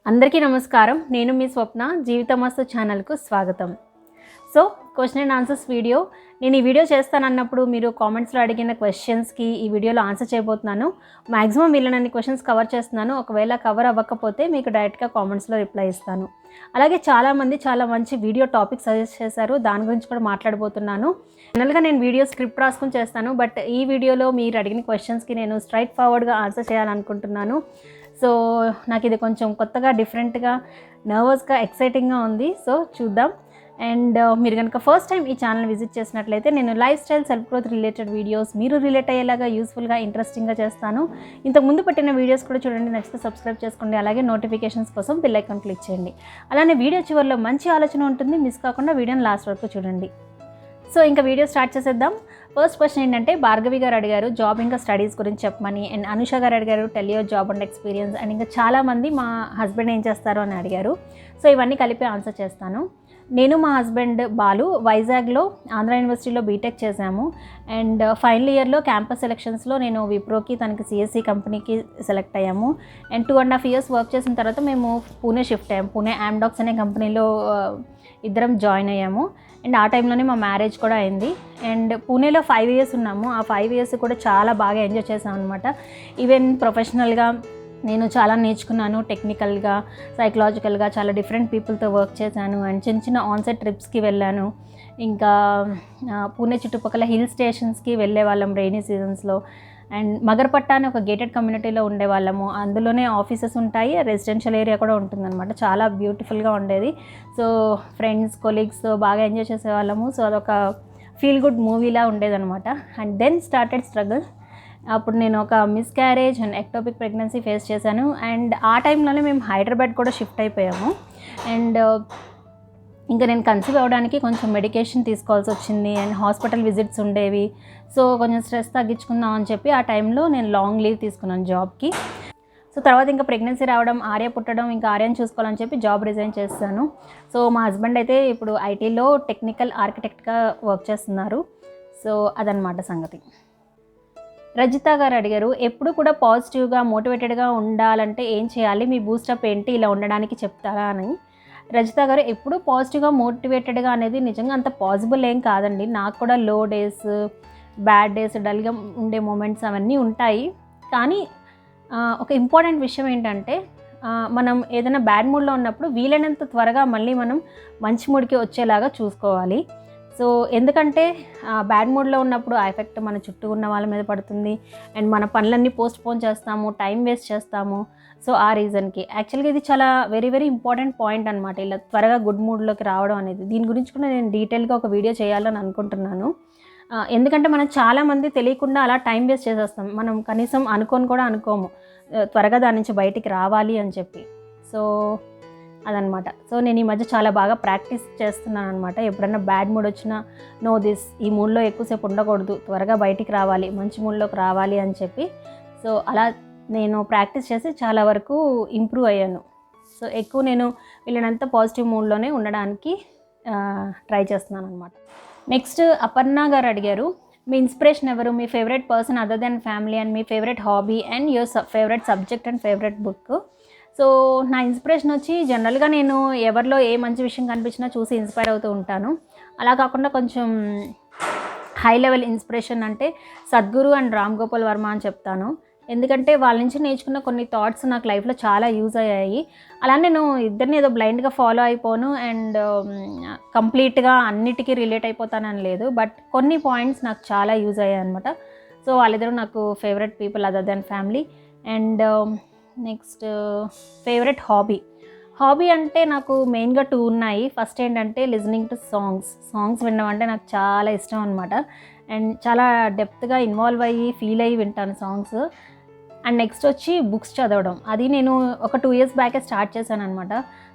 అందరికీ నమస్కారం. నేను మీ స్వప్న. జీవితమస్తు ఛానల్కు స్వాగతం. So question and answers video. నేను ఈ వీడియో చేస్తానన్నప్పుడు మీరు కామెంట్స్లో అడిగిన క్వశ్చన్స్కి ఈ వీడియోలో ఆన్సర్ చేయబోతున్నాను. మ్యాక్సిమం వీళ్ళనన్ని క్వశ్చన్స్ కవర్ చేస్తున్నాను. ఒకవేళ కవర్ అవ్వకపోతే మీకు డైరెక్ట్గా కామెంట్స్లో రిప్లై ఇస్తాను. అలాగే చాలామంది చాలా మంచి వీడియో టాపిక్ సజెస్ట్ చేశారు. దాని గురించి కూడా మాట్లాడబోతున్నాను. జనరల్గా నేను వీడియో స్క్రిప్ట్ రాసుకుని చేస్తాను, బట్ ఈ వీడియోలో మీరు అడిగిన క్వశ్చన్స్కి నేను స్ట్రైట్ ఫార్వర్డ్గా ఆన్సర్ చేయాలనుకుంటున్నాను. సో నాకు ఇది కొంచెం కొత్తగా, డిఫరెంట్గా, నర్వస్గా, ఎక్సైటింగ్గా ఉంది. సో చూద్దాం. అండ్ మీరు కనుక ఫస్ట్ టైం ఈ ఛానల్ విజిట్ చేసినట్లయితే నేను life style, self growth related videos మీరు రిలేట్ అయ్యేలాగా యూస్ఫుల్గా, ఇంట్రెస్టింగ్గా చేస్తాను. ఇంతకుముందు పెట్టిన వీడియోస్ కూడా చూడండి, నచ్చితే సబ్స్క్రైబ్ చేసుకోండి. అలాగే నోటిఫికేషన్స్ కోసం బెల్ ఐకాన్ క్లిక్ చేయండి. అలానే వీడియో చివరిలో మంచి ఆలోచన ఉంటుంది, మిస్ కాకుండా వీడియోని లాస్ట్ వరకు చూడండి. సో ఇంకా వీడియో స్టార్ట్ చేసేద్దాం. ఫస్ట్ క్వశ్చన్ ఏంటంటే, భార్గవి గారు అడిగారు జాబ్ ఇంకా స్టడీస్ గురించి చెప్పమని. అండ్ అనుష గారు అడిగారు tell your job and experience. And ఇంకా చాలామంది మా హస్బెండ్ ఏం చేస్తారు అని అడిగారు. సో ఇవన్నీ కలిపి ఆన్సర్ చేస్తాను. నేను మా హస్బెండ్ బాలు వైజాగ్లో ఆంధ్ర యూనివర్సిటీలో బీటెక్ చేశాము. అండ్ ఫైనల్ ఇయర్లో క్యాంపస్ సెలక్షన్స్లో నేను విప్రోకి, తనకి సిఎస్సి కంపెనీకి సెలెక్ట్ అయ్యాము. అండ్ 2.5 years వర్క్ చేసిన తర్వాత మేము పూణే షిఫ్ట్ అయ్యాము. పూణే ఆమ్డాక్స్ అనే కంపెనీలో ఇద్దరం జాయిన్ అయ్యాము. అండ్ ఆ టైంలోనే మా మ్యారేజ్ కూడా అయింది. అండ్ పూణేలో 5 years ఉన్నాము. ఆ 5 years కూడా చాలా బాగా ఎంజాయ్ చేసాం అనమాట. ఈవెన్ ప్రొఫెషనల్గా నేను చాలా నేర్చుకున్నాను. టెక్నికల్గా, సైకలాజికల్గా చాలా డిఫరెంట్ పీపుల్తో వర్క్ చేశాను. అండ్ చిన్న చిన్న ఆన్సైట్ ట్రిప్స్కి వెళ్ళాను. ఇంకా పూణే చుట్టుపక్కల హిల్ స్టేషన్స్కి వెళ్ళే వాళ్ళం రెయినీ సీజన్స్లో. అండ్ మగర్పట్ట అని ఒక గేటెడ్ కమ్యూనిటీలో ఉండేవాళ్ళము. అందులోనే ఆఫీసెస్ ఉంటాయి, రెసిడెన్షియల్ ఏరియా కూడా ఉంటుందన్నమాట. చాలా బ్యూటిఫుల్గా ఉండేది. సో ఫ్రెండ్స్, కొలీగ్స్తో బాగా ఎంజాయ్ చేసేవాళ్ళము. సో అదొక ఫీల్ గుడ్ మూవీలా ఉండేదన్నమాట. And then started struggle. అప్పుడు నేను ఒక miscarriage and ectopic pregnancy face చేశాను. అండ్ ఆ టైంలోనే మేము హైదరాబాద్ కూడా షిఫ్ట్ అయిపోయాము. అండ్ ఇంకా నేను కన్సీవ్ అవ్వడానికి కొంచెం మెడికేషన్ తీసుకోవాల్సి వచ్చింది. అండ్ హాస్పిటల్ విజిట్స్ ఉండేవి. సో కొంచెం స్ట్రెస్ తగ్గించుకుందాం అని చెప్పి ఆ టైంలో నేను లాంగ్ లీవ్ తీసుకున్నాను జాబ్కి. సో తర్వాత ఇంకా ప్రెగ్నెన్సీ రావడం, ఆర్య పుట్టడం, ఇంకా ఆర్యని చూసుకోవాలని చెప్పి జాబ్ రిజైన్ చేస్తాను. సో మా హస్బెండ్ అయితే ఇప్పుడు ఐటీలో టెక్నికల్ ఆర్కిటెక్ట్గా వర్క్ చేస్తున్నారు. సో అదనమాట సంగతి. రజిత గారు అడిగారు, ఎప్పుడు కూడా పాజిటివ్గా, మోటివేటెడ్గా ఉండాలంటే ఏం చేయాలి, మీ బూస్టప్ ఏంటి, ఇలా ఉండడానికి చెప్తారా అని. రజిత గారు, ఎప్పుడు పాజిటివ్గా, మోటివేటెడ్గా అనేది నిజంగా అంత పాసిబుల్ ఏం కాదండి. నాకు కూడా లో డేస్, బ్యాడ్ డేస్, డల్గా ఉండే మూమెంట్స్ అవన్నీ ఉంటాయి. కానీ ఒక ఇంపార్టెంట్ విషయం ఏంటంటే, మనం ఏదైనా బ్యాడ్ మూడ్లో ఉన్నప్పుడు వీలైనంత త్వరగా మళ్ళీ మనం మంచి మూడ్కి వచ్చేలాగా చూసుకోవాలి. సో ఎందుకంటే బ్యాడ్ మూడ్లో ఉన్నప్పుడు ఆ ఎఫెక్ట్ మన చుట్టూ ఉన్న వాళ్ళ మీద పడుతుంది. అండ్ మన పనులన్నీ పోస్ట్పోన్ చేస్తాము, టైం వేస్ట్ చేస్తాము. సో ఆ రీజన్కి యాక్చువల్గా ఇది చాలా వెరీ వెరీ ఇంపార్టెంట్ పాయింట్ అనమాట, ఇలా త్వరగా గుడ్ మూడ్లోకి రావడం అనేది. దీని గురించి కూడా నేను డీటెయిల్గా ఒక వీడియో చేయాలని అనుకుంటున్నాను. ఎందుకంటే మనం చాలామంది తెలియకుండా అలా టైం వేస్ట్ చేసేస్తాం. మనం కనీసం అనుకోని కూడా అనుకోము త్వరగా దాని నుంచి బయటికి రావాలి అని చెప్పి. సో అదనమాట. సో నేను ఈ మధ్య చాలా బాగా ప్రాక్టీస్ చేస్తున్నాను అనమాట. ఎప్పుడన్నా బ్యాడ్ మూడ్ వచ్చినా, నో దిస్, ఈ మూడ్లో ఎక్కువసేపు ఉండకూడదు, త్వరగా బయటికి రావాలి, మంచి మూడ్లోకి రావాలి అని చెప్పి. సో అలా నేను ప్రాక్టీస్ చేసి చాలా వరకు ఇంప్రూవ్ అయ్యాను. సో ఎక్కువ నేను వీళ్ళనంత పాజిటివ్ మూడ్లోనే ఉండడానికి ట్రై చేస్తున్నాను అనమాట. నెక్స్ట్ అపర్ణ గారు అడిగారు, మీ ఇన్స్పిరేషన్ ఎవరు, మీ favourite person other than family, and మీ favourite hobby, and your favourite subject and favourite book. So నా ఇన్స్పిరేషన్ వచ్చి జనరల్గా నేను ఎవరిలో ఏ మంచి విషయం కనిపించినా చూసి ఇన్స్పైర్ అవుతూ ఉంటాను. అలా కాకుండా కొంచెం హై లెవెల్ ఇన్స్పిరేషన్ అంటే సద్గురు అండ్ రామ్ గోపాల్ వర్మ అని చెప్తాను. ఎందుకంటే వాళ్ళ నుంచి నేర్చుకున్న కొన్ని థాట్స్ నాకు లైఫ్లో చాలా యూజ్ అయ్యాయి. అలా నేను ఇద్దరిని ఏదో బ్లైండ్గా ఫాలో అయిపోను అండ్ కంప్లీట్గా అన్నిటికీ రిలేట్ అయిపోతానని లేదు, బట్ కొన్ని పాయింట్స్ నాకు చాలా యూజ్ అయ్యాయి అనమాట. సో వాళ్ళిద్దరూ నాకు favourite people other than family. And next favourite hobby అంటే నాకు మెయిన్గా 2 ఉన్నాయి. ఫస్ట్ ఏంటంటే లిజనింగ్ టు సాంగ్స్ వినడం అంటే నాకు చాలా ఇష్టం అనమాట. అండ్ చాలా డెప్త్గా ఇన్వాల్వ్ అయ్యి ఫీల్ అయ్యి వింటాను సాంగ్స్. అండ్ నెక్స్ట్ వచ్చి బుక్స్ చదవడం. అది నేను ఒక 2 years బ్యాకే స్టార్ట్ చేశాను అనమాట.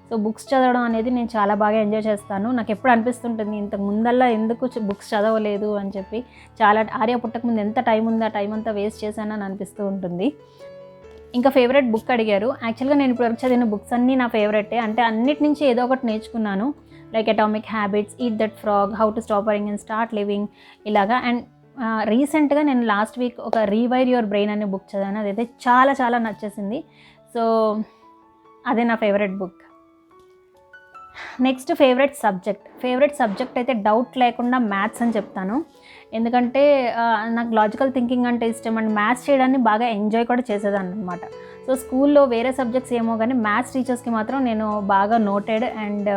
సో బుక్స్ చదవడం అనేది నేను చాలా బాగా ఎంజాయ్ చేస్తాను. నాకు ఎప్పుడు అనిపిస్తుంటుంది ఇంతకు ముందల్లా ఎందుకు బుక్స్ చదవలేదు అని చెప్పి. చాలా ఆర్య పుట్టకముందు ఎంత టైం ఉందో ఆ టైం అంతా వేస్ట్ చేశానని అనిపిస్తూ ఉంటుంది. ఇంకా ఫేవరెట్ బుక్ అడిగారు. యాక్చువల్గా నేను ఇప్పటివరకు చదివిన బుక్స్ అన్నీ నా ఫేవరెటే. అంటే అన్నిటి నుంచి ఏదో ఒకటి నేర్చుకున్నాను. Like atomic habits, eat that frog, how to stop worrying and start living, ఇలాగా. అండ్ రీసెంట్గా నేను లాస్ట్ వీక్ ఒక రీవైర్ యువర్ బ్రెయిన్ అనే బుక్ చదివాను. అదైతే చాలా చాలా నచ్చేసింది. సో అదే నా favourite book. Next favourite subject అయితే డౌట్ లేకుండా మ్యాథ్స్ అని చెప్తాను. ఎందుకంటే నాకు లాజికల్ థింకింగ్ అంటే ఇష్టం అండ్ మ్యాథ్స్ చేయడాన్ని బాగా ఎంజాయ్ కూడా చేసేదాన్ని అనమాట. సో స్కూల్లో వేరే సబ్జెక్ట్స్ ఏమో కానీ మ్యాథ్స్ టీచర్స్కి మాత్రం నేను బాగా నోటెడ్ అండ్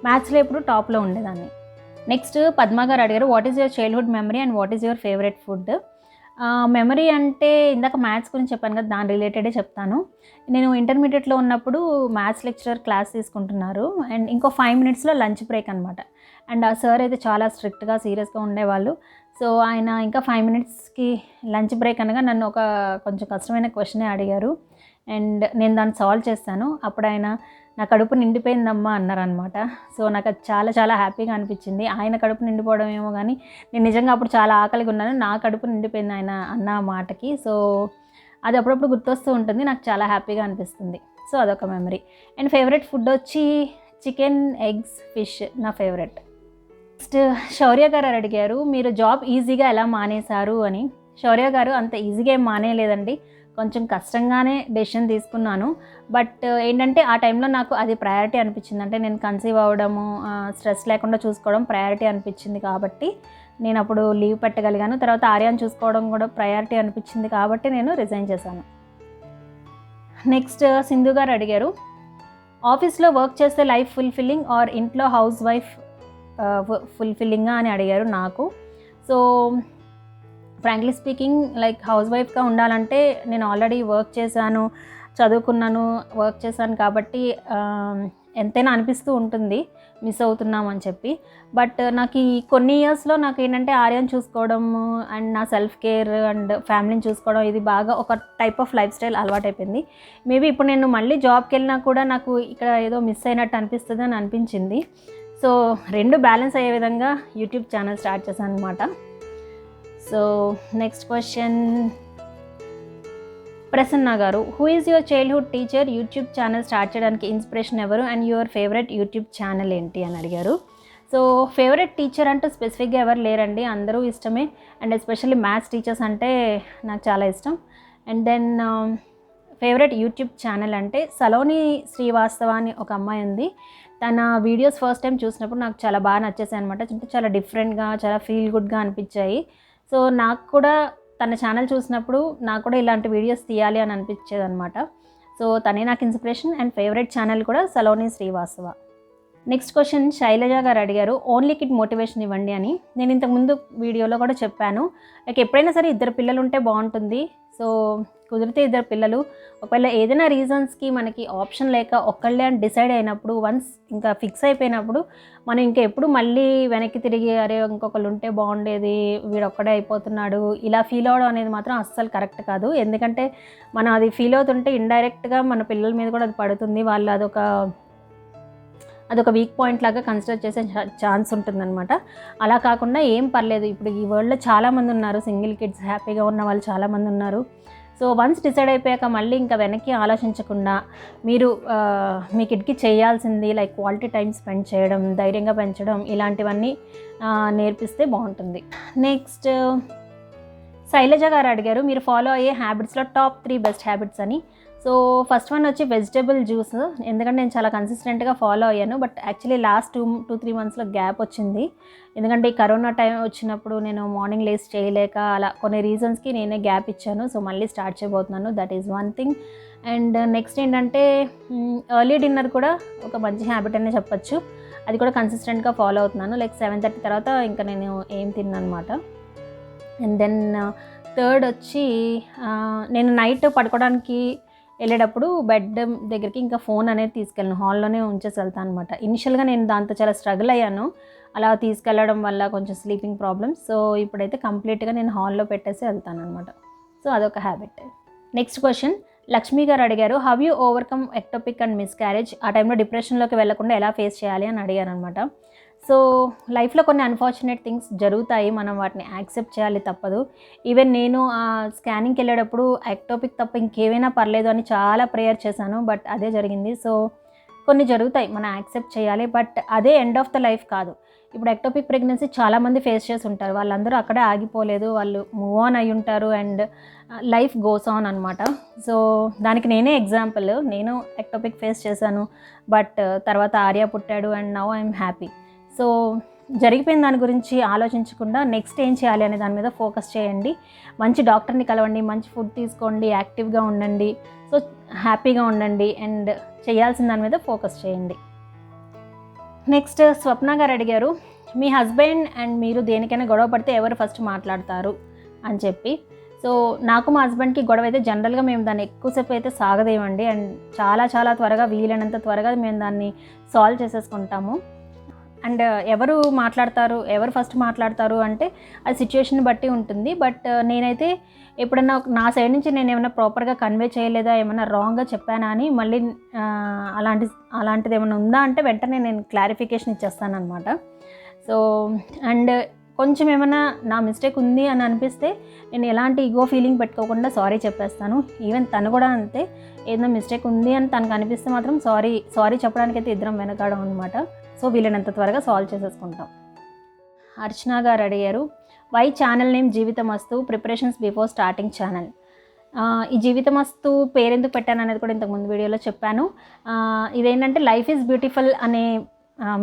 మ్యాథ్స్లో ఎప్పుడు టాప్లో ఉండేదాన్ని. నెక్స్ట్ పద్మ గారు అడిగారు, what is your childhood memory and what is your favourite food? Memory అంటే ఇందాక మ్యాథ్స్ గురించి చెప్పాను కదా, దాని రిలేటెడే చెప్తాను. నేను ఇంటర్మీడియట్లో ఉన్నప్పుడు మ్యాథ్స్ లెక్చరర్ క్లాస్ తీసుకుంటున్నారు అండ్ ఇంకో 5 minutesలో లంచ్ బ్రేక్ అనమాట. అండ్ ఆ సార్ అయితే చాలా స్ట్రిక్ట్గా సీరియస్గా ఉండేవాళ్ళు. సో ఆయన ఇంకా 5 minutesకి లంచ్ బ్రేక్ అనగా నన్ను ఒక కొంచెం కష్టమైన క్వశ్చనే అడిగారు అండ్ నేను దాన్ని సాల్వ్ చేస్తాను. అప్పుడు ఆయన నా కడుపు నిండిపోయిందమ్మా అన్నారనమాట. సో నాకు అది చాలా చాలా హ్యాపీగా అనిపించింది. ఆయన కడుపు నిండిపోవడం ఏమో కానీ నేను నిజంగా అప్పుడు చాలా ఆకలిగా ఉన్నాను. నా కడుపు నిండిపోయింది ఆయన అన్న మాటకి. సో అది అప్పుడప్పుడు గుర్తొస్తూ ఉంటుంది, నాకు చాలా హ్యాపీగా అనిపిస్తుంది. సో అదొక మెమరీ. అండ్ ఫేవరెట్ ఫుడ్ వచ్చి చికెన్, ఎగ్స్, ఫిష్ నా ఫేవరెట్. నెక్స్ట్ శౌర్య గారు అడిగారు, మీరు జాబ్ ఈజీగా ఎలా మానేశారు అని. శౌర్య గారు అంత ఈజీగా ఏం మానేయలేదండి, కొంచెం కష్టంగానే డెసిషన్ తీసుకున్నాను. బట్ ఏంటంటే ఆ టైంలో నాకు అది ప్రయారిటీ అనిపించింది. అంటే నేను కన్సీవ్ అవ్వడము, స్ట్రెస్ లేకుండా చూసుకోవడం ప్రయారిటీ అనిపించింది కాబట్టి నేను అప్పుడు లీవ్ పెట్టగలిగాను. తర్వాత ఆర్యాన్ని చూసుకోవడం కూడా ప్రయారిటీ అనిపించింది కాబట్టి నేను రిజైన్ చేశాను. నెక్స్ట్ సింధు గారు అడిగారు, ఆఫీస్లో వర్క్ చేస్తే లైఫ్ ఫుల్ఫిల్లింగ్ ఆర్ ఇంట్లో హౌస్ వైఫ్ ఫుల్ఫిల్లింగా అని అడిగారు నాకు. So frankly speaking like house వైఫ్గా ఉండాలంటే నేను ఆల్రెడీ వర్క్ చేశాను, చదువుకున్నాను, వర్క్ చేశాను కాబట్టి ఎంతైనా అనిపిస్తూ ఉంటుంది మిస్ అవుతున్నామని చెప్పి. బట్ నాకు ఈ కొన్ని ఇయర్స్లో నాకు ఏంటంటే ఆర్యాన్ని చూసుకోవడం అండ్ నా సెల్ఫ్ కేర్ అండ్ ఫ్యామిలీని చూసుకోవడం ఇది బాగా ఒక టైప్ ఆఫ్ లైఫ్ స్టైల్ అలవాటైపోయింది. మేబీ ఇప్పుడు నేను మళ్ళీ జాబ్కి వెళ్ళినా కూడా నాకు ఇక్కడ ఏదో మిస్ అయినట్టు అనిపిస్తుంది అని అనిపించింది. సో 2 బ్యాలెన్స్ అయ్యే విధంగా యూట్యూబ్ ఛానల్ స్టార్ట్ చేశాను అనమాట. సో నెక్స్ట్ క్వశ్చన్ ప్రసన్న గారు, who is your childhood teacher? YouTube channel start చేయడానికి ఇన్స్పిరేషన్ ఎవరు and your favourite YouTube channel ఏంటి అని అడిగారు. సో ఫేవరెట్ టీచర్ అంటూ స్పెసిఫిక్గా ఎవరు లేరండి, అందరూ ఇష్టమే. అండ్ ఎస్పెషల్లీ మ్యాథ్స్ టీచర్స్ అంటే నాకు చాలా ఇష్టం. And then favourite YouTube channel అంటే సలోని శ్రీవాస్తవ అని ఒక అమ్మాయి ఉంది. తన వీడియోస్ ఫస్ట్ టైం చూసినప్పుడు నాకు చాలా బాగా నచ్చేసాయి అనమాట. చాలా డిఫరెంట్గా, చాలా ఫీల్ గుడ్గా అనిపించాయి. సో నాకు కూడా తన ఛానల్ చూసినప్పుడు నాకు కూడా ఇలాంటి వీడియోస్ తీయాలి అని అనిపించేది అనమాట. సో తనే నాకు ఇన్స్పిరేషన్ అండ్ ఫేవరెట్ ఛానల్ కూడా సలోని శ్రీవాస్తవ. నెక్స్ట్ క్వశ్చన్ శైలజ గారు అడిగారు, ఓన్లీ కిడ్ మోటివేషన్ ఇవ్వండి అని. నేను ఇంతకుముందు వీడియోలో కూడా చెప్పాను, లైక్ ఎప్పుడైనా సరే 2 పిల్లలు ఉంటే బాగుంటుంది. సో కుదిరితే 2 పిల్లలు. ఒకవేళ ఏదైనా రీజన్స్కి మనకి ఆప్షన్ లేక ఒక్కళ్ళే అని డిసైడ్ అయినప్పుడు, వన్స్ ఇంకా ఫిక్స్ అయిపోయినప్పుడు మనం ఇంకా ఎప్పుడు మళ్ళీ వెనక్కి తిరిగి అరే ఇంకొకళ్ళు ఉంటే బాగుండేది, వీడొక్కడే అయిపోతున్నాడు ఇలా ఫీల్ అవ్వడం అనేది మాత్రం అస్సలు కరెక్ట్ కాదు. ఎందుకంటే మనం అది ఫీల్ అవుతుంటే ఇండైరెక్ట్గా మన పిల్లల మీద కూడా అది పడుతుంది. వాళ్ళు అదొక వీక్ పాయింట్ లాగా కన్సిడర్ చేసే ఛాన్స్ ఉంటుందన్నమాట. అలా కాకుండా ఏం పర్లేదు, ఇప్పుడు ఈ వరల్డ్లో చాలామంది ఉన్నారు, సింగిల్ కిడ్స్ హ్యాపీగా ఉన్న వాళ్ళు చాలామంది ఉన్నారు. సో వన్స్ డిసైడ్ అయిపోయాక మళ్ళీ ఇంకా వెనక్కి ఆలోచించకుండా మీరు మీ కిడ్కి చేయాల్సింది లైక్ క్వాలిటీ టైం స్పెండ్ చేయడం, ధైర్యంగా పెంచడం, ఇలాంటివన్నీ నేర్పిస్తే బాగుంటుంది. నెక్స్ట్ శైలజ గారు అడిగారు, మీరు ఫాలో అయ్యే హ్యాబిట్స్లో టాప్ 3 బెస్ట్ హ్యాబిట్స్ అని. సో ఫస్ట్ వన్ వచ్చి వెజిటేబుల్ జ్యూస్. ఎందుకంటే నేను చాలా కన్సిస్టెంట్గా ఫాలో అయ్యాను, బట్ యాక్చువల్లీ లాస్ట్ 2-3 మంత్స్లో గ్యాప్ వచ్చింది. ఎందుకంటే ఈ కరోనా టైం వచ్చినప్పుడు నేను మార్నింగ్ లేస్ చేయలేక అలా కొన్ని రీజన్స్కి నేనే గ్యాప్ ఇచ్చాను. సో మళ్ళీ స్టార్ట్ చేయబోతున్నాను, that is one thing. And next ఏంటంటే ఎర్లీ డిన్నర్ కూడా ఒక మంచి హ్యాబిట్ అనే చెప్పచ్చు. అది కూడా కన్సిస్టెంట్గా ఫాలో అవుతున్నాను. లైక్ 7:30 తర్వాత ఇంకా నేను ఏం తిన్నాను అనమాట. అండ్ దెన్ థర్డ్ వచ్చి నేను నైట్ పడుకోవడానికి వెళ్ళేటప్పుడు బెడ్ దగ్గరికి ఇంకా ఫోన్ అనేది తీసుకెళ్ళను, హాల్లోనే ఉంచేసి వెళ్తాను అనమాట. ఇనిషియల్గా నేను దాంతో చాలా స్ట్రగుల్ అయ్యాను, అలా తీసుకెళ్ళడం వల్ల కొంచెం స్లీపింగ్ ప్రాబ్లమ్స్. సో ఇప్పుడైతే కంప్లీట్గా నేను హాల్లో పెట్టేసి వెళ్తాను అనమాట. సో అదొక హ్యాబిట్. నెక్స్ట్ క్వశ్చన్ లక్ష్మి గారు అడిగారు, how you overcome ectopic and miscarriage? ఆ టైంలో డిప్రెషన్లోకి వెళ్లకుండా ఎలా ఫేస్ చేయాలి అని అడిగారు అనమాట. సో లైఫ్లో కొన్ని అన్ఫార్చునేట్ థింగ్స్ జరుగుతాయి, మనం వాటిని యాక్సెప్ట్ చేయాలి, తప్పదు. ఈవెన్ నేను స్కానింగ్కి వెళ్ళేటప్పుడు ఎక్టోపిక్ తప్ప ఇంకేమైనా పర్లేదు అని చాలా ప్రేయర్ చేశాను, బట్ అదే జరిగింది. సో కొన్ని జరుగుతాయి, మనం యాక్సెప్ట్ చేయాలి. బట్ అదే ఎండ్ ఆఫ్ ద లైఫ్ కాదు. ఇప్పుడు ఎక్టోపిక్ ప్రెగ్నెన్సీ చాలామంది ఫేస్ చేసి ఉంటారు, వాళ్ళందరూ అక్కడే ఆగిపోలేదు, వాళ్ళు మూవ్ ఆన్ అయి ఉంటారు అండ్ లైఫ్ గోస్ ఆన్ అనమాట. సో దానికి నేనే ఎగ్జాంపుల్. నేను ఎక్టోపిక్ ఫేస్ చేశాను, బట్ తర్వాత ఆర్య పుట్టాడు and now I'm happy. So జరిగిపోయిన దాని గురించి ఆలోచించకుండా నెక్స్ట్ ఏం చేయాలి అనే దాని మీద ఫోకస్ చేయండి. మంచి డాక్టర్ని కలవండి, మంచి ఫుడ్ తీసుకోండి, యాక్టివ్గా ఉండండి, సో హ్యాపీగా ఉండండి అండ్ చేయాల్సిన దాని మీద ఫోకస్ చేయండి. నెక్స్ట్ స్వప్న గారు అడిగారు, మీ హస్బెండ్ అండ్ మీరు దేనికైనా గొడవ పడితే ఎవరు ఫస్ట్ మాట్లాడతారు అని చెప్పి. సో నాకు మా హస్బెండ్కి గొడవ అయితే జనరల్గా మేము దాన్ని ఎక్కువసేపు అయితే సాగదేమండి, అండ్ చాలా త్వరగా, వీలైనంత త్వరగా మేము దాన్ని సాల్వ్ చేసేసుకుంటాము. అండ్ ఎవరు ఫస్ట్ మాట్లాడతారు అంటే అది సిచ్యువేషన్ బట్టి ఉంటుంది. బట్ నేనైతే ఎప్పుడన్నా నా సైడ్ నుంచి నేను ఏమైనా ప్రాపర్గా కన్వే చేయలేదా, ఏమైనా రాంగ్గా చెప్పానా అని మళ్ళీ అలాంటిది ఏమైనా ఉందా అంటే వెంటనే నేను క్లారిఫికేషన్ ఇచ్చేస్తాను అనమాట. సో అండ్ కొంచెం ఏమైనా నా మిస్టేక్ ఉంది అని అనిపిస్తే నేను ఎలాంటి ఈగో ఫీలింగ్ పెట్టుకోకుండా సారీ చెప్పేస్తాను. ఈవెన్ తను కూడా అంతే, ఏదైనా మిస్టేక్ ఉంది అని తనకు అనిపిస్తే మాత్రం సారీ చెప్పడానికైతే ఇద్దరం వెనకాడం అనమాట. సో వీలైనంత త్వరగా సాల్వ్ చేసేసుకుంటాం. అర్చన గారు అడిగారు, why channel name Jeevitamastu, preparations before starting channel. ఈ జీవితమస్తు పేరెందుకు పెట్టాను అనేది కూడా ఇంతకుముందు వీడియోలో చెప్పాను. ఇదేంటంటే లైఫ్ ఈజ్ బ్యూటిఫుల్ అనే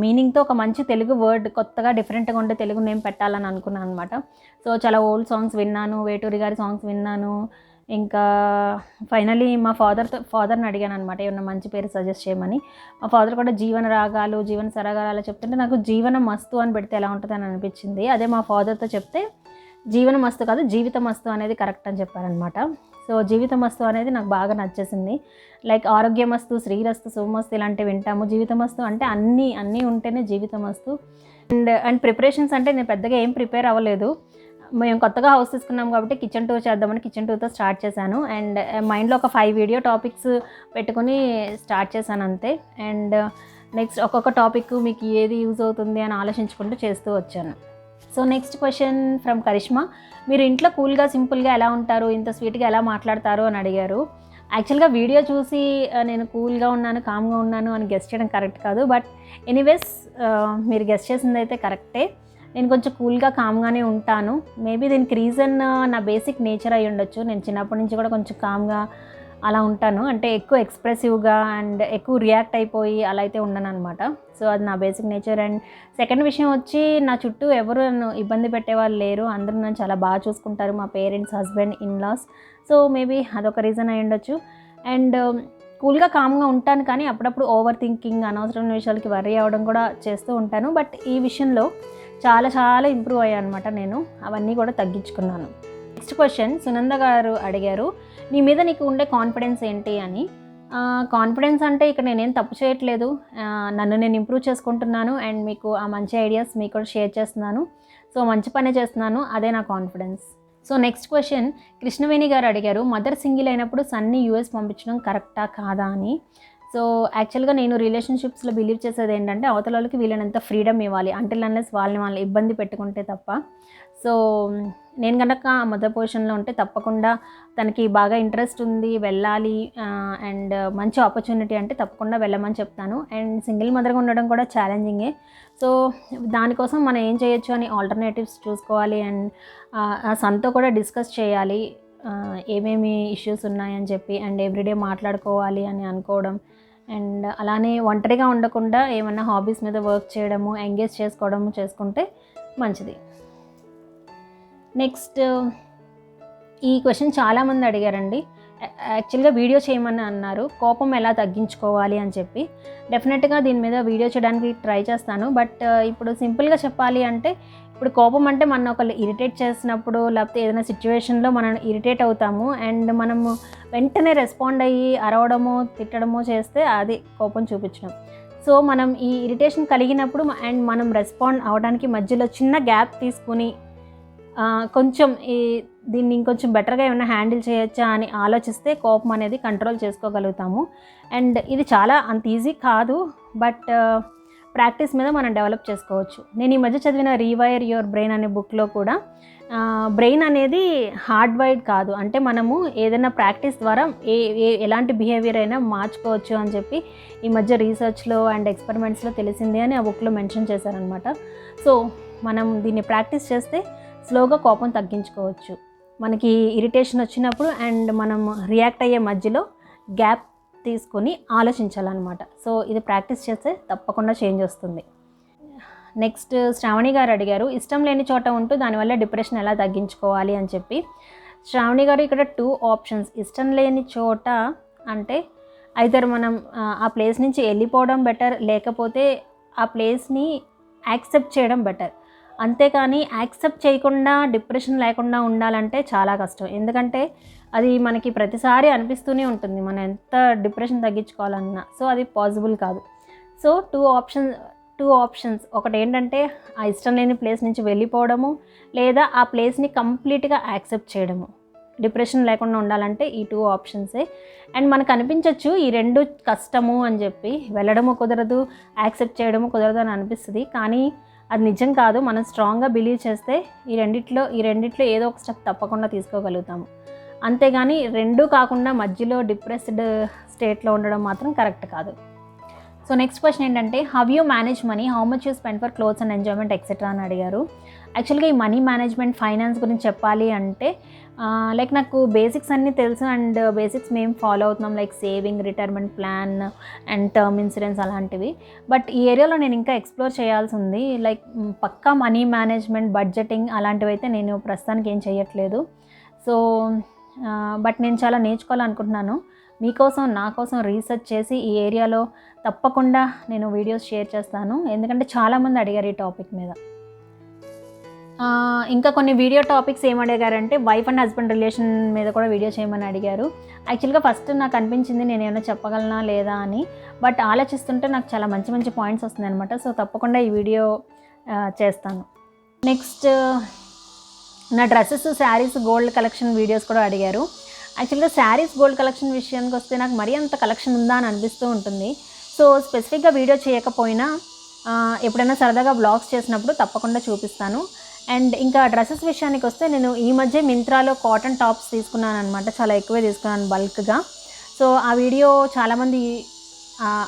మీనింగ్తో ఒక మంచి తెలుగు వర్డ్, కొత్తగా డిఫరెంట్గా ఉండే తెలుగు నేమ్ పెట్టాలని అనుకున్నాను అనమాట. సో చాలా ఓల్డ్ సాంగ్స్ విన్నాను, వేటూరి గారి సాంగ్స్ విన్నాను. ఇంకా ఫైనలీ మా ఫాదర్ని అడిగాను అనమాట ఏమన్నా మంచి పేరు సజెస్ట్ చేయమని. మా ఫాదర్ కూడా జీవన రాగాలు, జీవన సరాగాలు అలా చెప్తుంటే నాకు జీవన మస్తు అని పెడితే ఎలా ఉంటుంది అని అనిపించింది. అదే మా ఫాదర్తో చెప్తే జీవన మస్తు కాదు, జీవిత మస్తు అనేది కరెక్ట్ అని చెప్పారనమాట. సో జీవిత మస్తు అనేది నాకు బాగా నచ్చేసింది. లైక్ ఆరోగ్యమస్తు, శ్రీరస్తు, శుభమస్తు ఇలాంటివి వింటాము. జీవితమస్తు అంటే అన్నీ ఉంటేనే జీవితమస్తు. అండ్ ప్రిపరేషన్స్ అంటే నేను పెద్దగా ఏం ప్రిపేర్ అవ్వలేదు. మేము కొత్తగా హౌస్ తీసుకున్నాం కాబట్టి కిచెన్ టూర్ చేద్దామని కిచెన్ టూర్తో స్టార్ట్ చేశాను. అండ్ మైండ్లో ఒక 5 వీడియో టాపిక్స్ పెట్టుకుని స్టార్ట్ చేశాను అంతే. అండ్ నెక్స్ట్ ఒక్కొక్క టాపిక్ మీకు ఏది యూజ్ అవుతుంది అని ఆలోచించుకుంటూ చేస్తూ వచ్చాను. So next question from Karishma, మీరు ఇంట్లో కూల్గా సింపుల్గా ఎలా ఉంటారు, ఇంత స్వీట్గా ఎలా మాట్లాడతారు అని అడిగారు. యాక్చువల్గా వీడియో చూసి నేను కూల్గా ఉన్నాను, కామ్గా ఉన్నాను అని గెస్ చేయడం కరెక్ట్ కాదు. బట్ ఎనీవేస్ మీరు గెస్ చేసింది అయితే కరెక్టే. నేను కొంచెం కూల్గా కామ్గానే ఉంటాను. మేబీ దీనికి రీజన్ నా బేసిక్ నేచర్ అయి ఉండొచ్చు. నేను చిన్నప్పటి నుంచి కూడా కొంచెం కామ్గా అలా ఉంటాను. అంటే ఎక్కువ ఎక్స్ప్రెసివ్గా అండ్ ఎక్కువ రియాక్ట్ అయిపోయి అలా అయితే ఉండను అనమాట. సో అది నా బేసిక్ నేచర్. అండ్ సెకండ్ విషయం వచ్చి, నా చుట్టూ ఎవరు నన్ను ఇబ్బంది పెట్టేవాళ్ళు లేరు. అందరూ నన్ను చాలా బాగా చూసుకుంటారు, మా parents, husband, in-laws. So maybe అదొక రీజన్ అయి ఉండొచ్చు. అండ్ కూల్గా కామ్గా ఉంటాను, కానీ అప్పుడప్పుడు ఓవర్ థింకింగ్, అనవసరమైన విషయాలకి వర్రీ అవ్వడం కూడా చేస్తూ ఉంటాను. బట్ ఈ విషయంలో చాలా ఇంప్రూవ్ అయ్యాను అనమాట. నేను అవన్నీ కూడా తగ్గించుకున్నాను. నెక్స్ట్ క్వశ్చన్ సునంద గారు అడిగారు, నీ మీద నీకు ఉండే కాన్ఫిడెన్స్ ఏంటి అని. కాన్ఫిడెన్స్ అంటే ఇక్కడ నేనేం తప్పు చేయట్లేదు, నన్ను నేను ఇంప్రూవ్ చేసుకుంటున్నాను అండ్ మీకు ఆ మంచి ఐడియాస్ మీకు కూడా షేర్ చేస్తున్నాను. సో మంచి పనే చేస్తున్నాను, అదే నా confidence. So next question Krishnaveni గారు అడిగారు, మదర్ సింగిల్ అయినప్పుడు సన్ని యూఎస్ పంపించడం కరెక్టా కాదా అని. సో యాక్చువల్గా నేను రిలేషన్షిప్స్లో బిలీవ్ చేసేది ఏంటంటే అవతల వాళ్ళకి వీళ్ళనంత ఫ్రీడమ్ ఇవ్వాలి, అంటిల్ అన్లెస్ వాళ్ళని ఇబ్బంది పెట్టుకుంటే తప్ప. సో నేను కనుక మదర్ పొజిషన్లో ఉంటే తప్పకుండా తనకి బాగా ఇంట్రెస్ట్ ఉంది, వెళ్ళాలి అండ్ మంచి ఆపర్చునిటీ అంటే తప్పకుండా వెళ్ళమని చెప్తాను. అండ్ సింగిల్ మదర్గా ఉండడం కూడా ఛాలెంజింగే. సో దానికోసం మనం ఏం చేయొచ్చు అని ఆల్టర్నేటివ్స్ చూసుకోవాలి. అండ్ సన్తో కూడా డిస్కస్ చేయాలి ఏమేమి ఇష్యూస్ ఉన్నాయని చెప్పి, అండ్ ఎవ్రీడే మాట్లాడుకోవాలి అని అనుకోవడం. అండ్ అలానే ఒంటరిగా ఉండకుండా ఏమన్నా హాబీస్ మీద వర్క్ చేయడము, ఎంగేజ్ చేసుకోవడము చేసుకుంటే మంచిది. నెక్స్ట్ ఈ క్వశ్చన్ చాలామంది అడిగారండి. యాక్చువల్గా వీడియో చేయమని అన్నారు, కోపం ఎలా తగ్గించుకోవాలి అని చెప్పి. డెఫినెట్గా దీని మీద వీడియో చేయడానికి ట్రై చేస్తాను. బట్ ఇప్పుడు సింపుల్గా చెప్పాలి అంటే, ఇప్పుడు కోపం అంటే మనం ఒకళ్ళు ఇరిటేట్ చేసినప్పుడు, లేకపోతే ఏదైనా సిచ్యువేషన్లో మనం ఇరిటేట్ అవుతాము అండ్ మనము వెంటనే రెస్పాండ్ అయ్యి అరవడమో తిట్టడమో చేస్తే అది కోపం చూపించడం. సో మనం ఈ ఇరిటేషన్ కలిగినప్పుడు అండ్ మనం రెస్పాండ్ అవడానికి మధ్యలో చిన్న గ్యాప్ తీసుకుని కొంచెం దీన్ని ఇంకొంచెం బెటర్గా ఏమైనా హ్యాండిల్ చేయొచ్చా అని ఆలోచిస్తే కోపం అనేది కంట్రోల్ చేసుకోగలుగుతాము. అండ్ ఇది చాలా అంత ఈజీ కాదు, బట్ ప్రాక్టీస్ మీద మనం డెవలప్ చేసుకోవచ్చు. నేను ఈ మధ్య చదివిన రీవైర్ యువర్ బ్రెయిన్ అనే బుక్లో కూడా బ్రెయిన్ అనేది హార్డ్ వైడ్ కాదు, అంటే మనము ఏదైనా ప్రాక్టీస్ ద్వారా ఎలాంటి బిహేవియర్ అయినా మార్చుకోవచ్చు అని చెప్పి ఈ మధ్య రీసెర్చ్లో అండ్ ఎక్స్పెరిమెంట్స్లో తెలిసింది అని ఆ బుక్లో మెన్షన్ చేశారనమాట. సో మనం దీన్ని ప్రాక్టీస్ చేస్తే స్లోగా కోపం తగ్గించుకోవచ్చు. మనకి ఇరిటేషన్ వచ్చినప్పుడు అండ్ మనం రియాక్ట్ అయ్యే మధ్యలో గ్యాప్ తీసుకొని ఆలోచించాలన్నమాట. సో ఇది ప్రాక్టీస్ చేస్తే తప్పకుండా చేంజ్ వస్తుంది. నెక్స్ట్ శ్రావణి గారు అడిగారు, ఇష్టం లేని చోట ఉంటూ దానివల్ల డిప్రెషన్ ఎలా తగ్గించుకోవాలి అని చెప్పి. శ్రావణి గారు ఇక్కడ 2 ఆప్షన్స్. ఇష్టం లేని చోట అంటే ఐదర్ మనం ఆ ప్లేస్ నుంచి వెళ్ళిపోవడం బెటర్, లేకపోతే ఆ ప్లేస్ని యాక్సెప్ట్ చేయడం బెటర్. అంతేకాని యాక్సెప్ట్ చేయకుండా డిప్రెషన్ లేకుండా ఉండాలంటే చాలా కష్టం. ఎందుకంటే అది మనకి ప్రతిసారి అనిపిస్తూనే ఉంటుంది మనం ఎంత డిప్రెషన్ తగ్గించుకోవాలన్నా. సో అది పాసిబుల్ కాదు. సో 2 ఆప్షన్స్ ఒకటి ఏంటంటే ఆ ఇష్టం లేని ప్లేస్ నుంచి వెళ్ళిపోవడము, లేదా ఆ ప్లేస్ని కంప్లీట్గా యాక్సెప్ట్ చేయడము. డిప్రెషన్ లేకుండా ఉండాలంటే ఈ 2 ఆప్షన్సే. అండ్ మనకు అనిపించవచ్చు ఈ 2 కష్టము అని చెప్పి, వెళ్ళడము కుదరదు, యాక్సెప్ట్ చేయడము కుదరదు అని అనిపిస్తుంది. కానీ అది నిజం కాదు. మనం స్ట్రాంగ్గా బిలీవ్ చేస్తే ఈ రెండిట్లో ఏదో ఒక స్టెప్ తప్పకుండా తీసుకోగలుగుతాము. అంతేగాని 2 కాకుండా మధ్యలో డిప్రెస్డ్ స్టేట్లో ఉండడం మాత్రం కరెక్ట్ కాదు. సో నెక్స్ట్ క్వశ్చన్ ఏంటంటే, how you manage money, how much you spend for clothes and enjoyment etcetera అని అడిగారు. యాక్చువల్గా ఈ మనీ మేనేజ్మెంట్, ఫైనాన్స్ గురించి చెప్పాలి అంటే లైక్ నాకు బేసిక్స్ అన్నీ తెలుసు అండ్ బేసిక్స్ మేము ఫాలో అవుతున్నాం, like saving, retirement plan and term insurance అలాంటివి. బట్ ఈ ఏరియాలో నేను ఇంకా ఎక్స్ప్లోర్ చేయాల్సి ఉంది. లైక్ పక్కా మనీ మేనేజ్మెంట్, బడ్జెటింగ్ అలాంటివి అయితే నేను ప్రస్తుతానికి ఏం చేయట్లేదు. సో బట్ నేను చాలా నేర్చుకోవాలనుకుంటున్నాను. మీకోసం, నా కోసం రీసెర్చ్ చేసి ఈ ఏరియాలో తప్పకుండా నేను వీడియోస్ షేర్ చేస్తాను. ఎందుకంటే చాలామంది అడిగారు ఈ టాపిక్ మీద. ఇంకా కొన్ని వీడియో టాపిక్స్ ఏం అడిగారంటే వైఫ్ అండ్ హస్బెండ్ రిలేషన్ మీద కూడా వీడియో చేయమని అడిగారు. యాక్చువల్గా ఫస్ట్ నాకు అనిపించింది నేను ఏమైనా చెప్పగలనా లేదా అని, బట్ ఆలోచిస్తుంటే నాకు చాలా మంచి మంచి పాయింట్స్ వస్తుంది అనమాట. సో తప్పకుండా ఈ వీడియో చేస్తాను. నెక్స్ట్ నా dresses, saris, gold collection videos కూడా అడిగారు. యాక్చువల్గా శారీస్, గోల్డ్ కలెక్షన్ విషయానికి వస్తే నాకు మరీ అంత కలెక్షన్ ఉందా అని అనిపిస్తూ ఉంటుంది. సో స్పెసిఫిక్గా వీడియో చేయకపోయినా ఎప్పుడైనా సరదాగా బ్లాగ్స్ చేసినప్పుడు తప్పకుండా చూపిస్తాను. అండ్ ఇంకా డ్రెస్సెస్ విషయానికి వస్తే నేను ఈ మధ్య మింత్రాలో కాటన్ టాప్స్ తీసుకున్నాను అనమాట. చాలా ఎక్కువే తీసుకున్నాను బల్క్గా. సో ఆ వీడియో చాలామంది,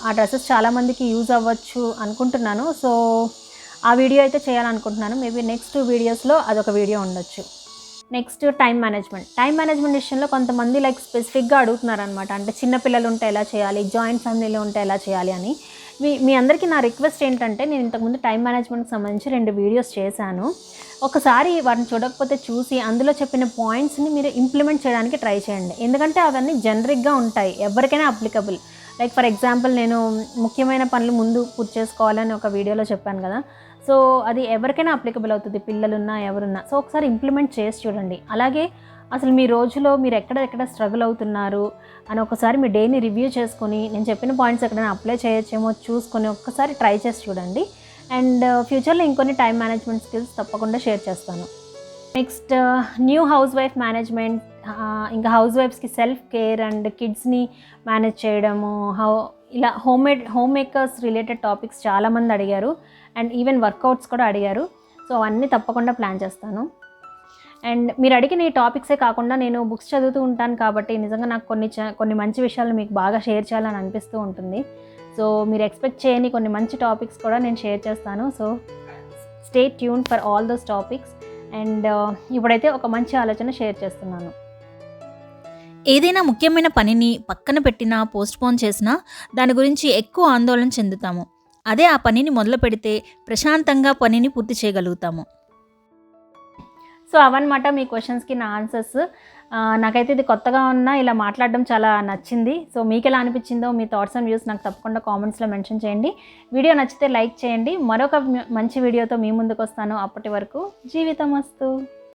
ఆ డ్రెస్సెస్ చాలామందికి యూజ్ అవ్వచ్చు అనుకుంటున్నాను. సో ఆ వీడియో అయితే చేయాలనుకుంటున్నాను. మేబీ నెక్స్ట్ వీడియోస్లో అదొక వీడియో ఉండొచ్చు. నెక్స్ట్ టైం మేనేజ్మెంట్ విషయంలో కొంతమంది లైక్ స్పెసిఫిక్గా అడుగుతున్నారనమాట. అంటే చిన్నపిల్లలు ఉంటే ఎలా చేయాలి, జాయింట్ ఫ్యామిలీలో ఉంటే ఎలా చేయాలి అని. మీ అందరికీ నా రిక్వెస్ట్ ఏంటంటే, నేను ఇంతకుముందు టైం మేనేజ్మెంట్కి సంబంధించి 2 వీడియోస్ చేశాను. ఒకసారి వాటిని చూడకపోతే చూసి అందులో చెప్పిన పాయింట్స్ని మీరు ఇంప్లిమెంట్ చేయడానికి ట్రై చేయండి. ఎందుకంటే అవన్నీ జనరిక్గా ఉంటాయి, ఎవరికైనా అప్లికబుల్. లైక్ ఫర్ ఎగ్జాంపుల్ నేను ముఖ్యమైన పనులు ముందు పూర్తి చేసుకోవాలని ఒక వీడియోలో చెప్పాను కదా. సో అది ఎవరికైనా అప్లికబుల్ అవుతుంది, పిల్లలున్నా ఎవరున్నా. సో ఒకసారి ఇంప్లిమెంట్ చేసి చూడండి. అలాగే అసలు మీ రోజులో మీరు ఎక్కడ స్ట్రగుల్ అవుతున్నారు అని ఒకసారి మీ డేని రివ్యూ చేసుకొని, నేను చెప్పిన పాయింట్స్ ఎక్కడైనా అప్లై చేయొచ్చేమో చూసుకొని ఒక్కసారి ట్రై చేసి చూడండి. అండ్ ఫ్యూచర్లో ఇంకొన్ని టైం మేనేజ్మెంట్ స్కిల్స్ తప్పకుండా షేర్ చేస్తాను. Next new house wife management, ఇంకా హౌస్ వైఫ్స్కి సెల్ఫ్ కేర్ అండ్ కిడ్స్ని మేనేజ్ చేయడము, ఇలా హోమ్ మేకర్స్ రిలేటెడ్ టాపిక్స్ చాలామంది అడిగారు. అండ్ ఈవెన్ వర్కౌట్స్ కూడా అడిగారు. సో అవన్నీ తప్పకుండా ప్లాన్ చేస్తాను. అండ్ మీరు అడిగిన ఈ టాపిక్సే కాకుండా నేను బుక్స్ చదువుతూ ఉంటాను కాబట్టి నిజంగా నాకు కొన్ని మంచి విషయాలు మీకు బాగా షేర్ చేయాలని అనిపిస్తూ ఉంటుంది. సో మీరు ఎక్స్పెక్ట్ చేయని కొన్ని మంచి టాపిక్స్ కూడా నేను షేర్ చేస్తాను. So stay tune for all those topics. And ఇప్పుడైతే ఒక మంచి ఆలోచన షేర్ చేస్తున్నాను. ఏదైనా ముఖ్యమైన పనిని పక్కన పెట్టినా, పోస్ట్పోన్ చేసినా దాని గురించి ఎక్కువ ఆందోళన చెందుతాము. అదే ఆ పనిని మొదలు పెడితే ప్రశాంతంగా పనిని పూర్తి చేయగలుగుతాము. సో అవన్నమాట మీ క్వశ్చన్స్కి నా ఆన్సర్స్. నాకైతే ఇది కొత్తగా ఉన్నా ఇలా మాట్లాడడం చాలా నచ్చింది. సో మీకు ఎలా అనిపించిందో మీ థాట్స్ అండ్ వ్యూస్ నాకు తప్పకుండా కామెంట్స్లో మెన్షన్ చేయండి. వీడియో నచ్చితే లైక్ చేయండి. మరొక మంచి వీడియోతో మీ ముందుకు వస్తాను. అప్పటి వరకు జీవితమస్తు.